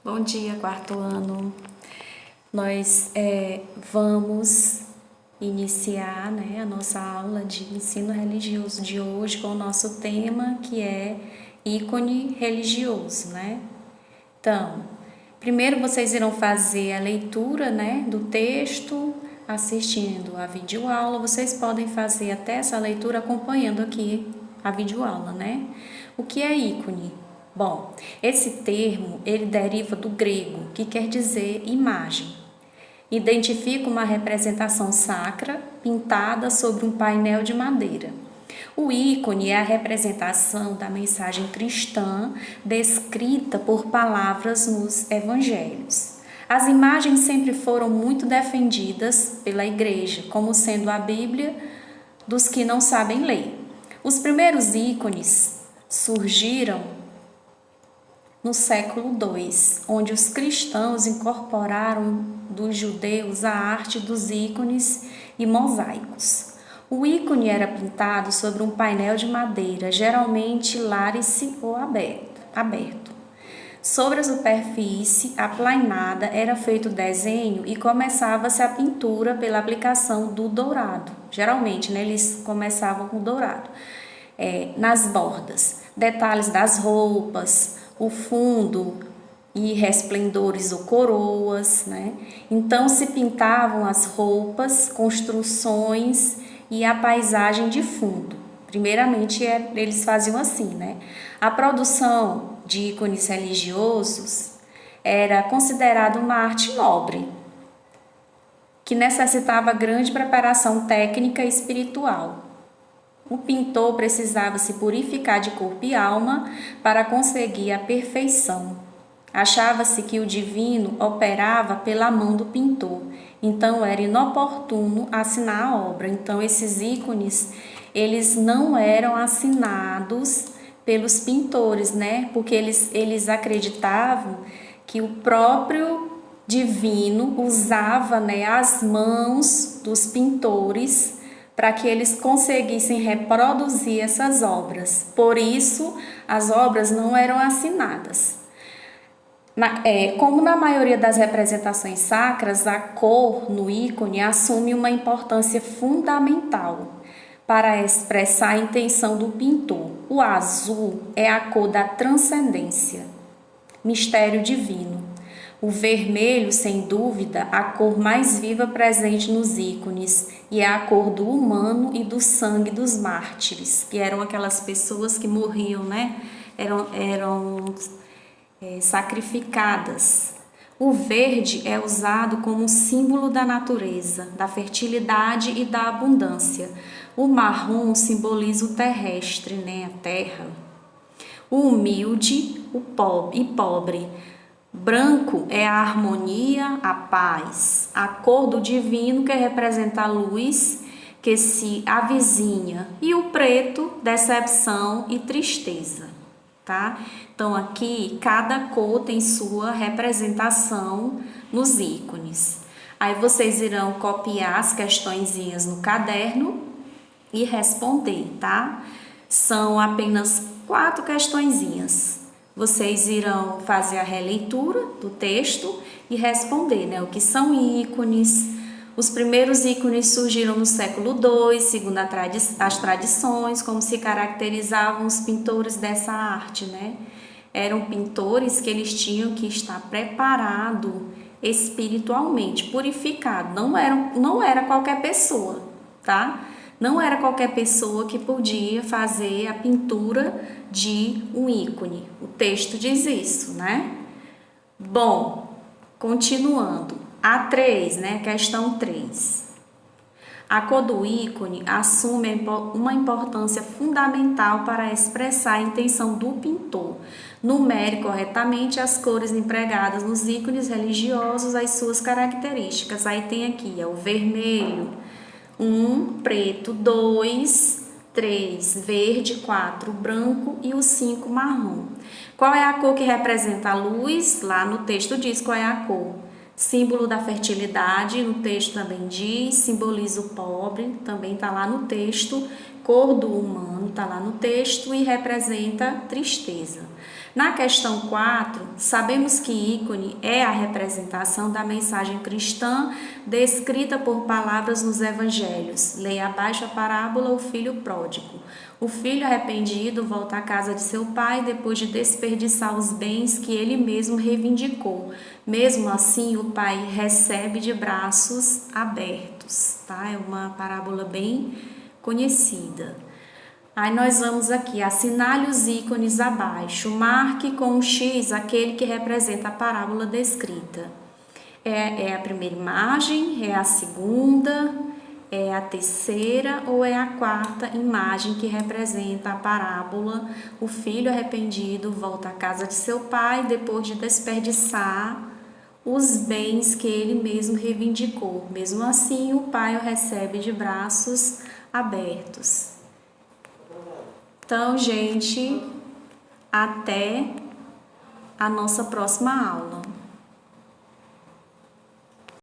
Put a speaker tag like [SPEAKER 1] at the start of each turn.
[SPEAKER 1] Bom dia, quarto ano. Nós vamos iniciar, a nossa aula de ensino religioso de hoje com o nosso tema, que é ícone religioso, Então, primeiro vocês irão fazer a leitura, do texto, assistindo a videoaula. Vocês podem fazer até essa leitura acompanhando aqui a videoaula, O que é ícone? Bom, esse termo, ele deriva do grego, que quer dizer imagem. Identifica uma representação sacra pintada sobre um painel de madeira. O ícone é a representação da mensagem cristã descrita por palavras nos evangelhos. As imagens sempre foram muito defendidas pela igreja, como sendo a Bíblia dos que não sabem ler. Os primeiros ícones surgiram no século II, onde os cristãos incorporaram dos judeus a arte dos ícones e mosaicos. O ícone era pintado sobre um painel de madeira, geralmente lárice ou aberto. Sobre a superfície aplainada era feito o desenho e começava-se a pintura pela aplicação do dourado. Geralmente, eles começavam com dourado. Nas bordas, detalhes das roupas, o fundo e resplendores ou coroas, Então se pintavam as roupas, construções e a paisagem de fundo. Primeiramente eles faziam assim, A produção de ícones religiosos era considerada uma arte nobre, que necessitava grande preparação técnica e espiritual. O pintor precisava se purificar de corpo e alma para conseguir a perfeição. Achava-se que o divino operava pela mão do pintor, então era inoportuno assinar a obra. Então esses ícones, eles não eram assinados pelos pintores, porque eles acreditavam que o próprio divino usava, as mãos dos pintores para que eles conseguissem reproduzir essas obras. Por isso, as obras não eram assinadas. Como na maioria das representações sacras, a cor no ícone assume uma importância fundamental para expressar a intenção do pintor. O azul é a cor da transcendência, mistério divino. O vermelho, sem dúvida, a cor mais viva presente nos ícones, e é a cor do humano e do sangue dos mártires, que eram aquelas pessoas que morriam, Eram sacrificadas. O verde é usado como símbolo da natureza, da fertilidade e da abundância. O marrom simboliza o terrestre, a terra. O humilde, o pobre. Branco é a harmonia, a paz. A cor do divino, que representa a luz que se avizinha. E o preto, decepção e tristeza, Então aqui, cada cor tem sua representação nos ícones. Aí vocês irão copiar as questõezinhas no caderno e responder, São apenas 4 questõezinhas. Vocês irão fazer a releitura do texto e responder, o que são ícones. Os primeiros ícones surgiram no século II, segundo as tradições, como se caracterizavam os pintores dessa arte, Eram pintores que eles tinham que estar preparados espiritualmente, purificado. Não era qualquer pessoa, Não era qualquer pessoa que podia fazer a pintura de um ícone. O texto diz isso, Bom, continuando. A3, questão 3. A cor do ícone assume uma importância fundamental para expressar a intenção do pintor. Numere corretamente as cores empregadas nos ícones religiosos, as suas características. Aí tem aqui, o vermelho, 1, preto, 2, 3, verde, 4, branco e o 5, marrom. Qual é a cor que representa a luz? Lá no texto diz qual é a cor. Símbolo da fertilidade, no texto também diz, simboliza o pobre, também está lá no texto. Cor do humano, está lá no texto, e representa tristeza. Na questão 4, sabemos que ícone é a representação da mensagem cristã descrita por palavras nos evangelhos. Leia abaixo a parábola O Filho Pródigo. O filho arrependido volta à casa de seu pai depois de desperdiçar os bens que ele mesmo reivindicou. Mesmo assim, o pai recebe de braços abertos. Tá? É uma parábola bem conhecida. Aí nós vamos aqui, assinale os ícones abaixo, marque com um X aquele que representa a parábola descrita. É a primeira imagem, é a segunda, é a terceira ou é a quarta imagem que representa a parábola? O filho arrependido volta à casa de seu pai depois de desperdiçar os bens que ele mesmo reivindicou. Mesmo assim, o pai o recebe de braços abertos. Então, gente, até a nossa próxima aula.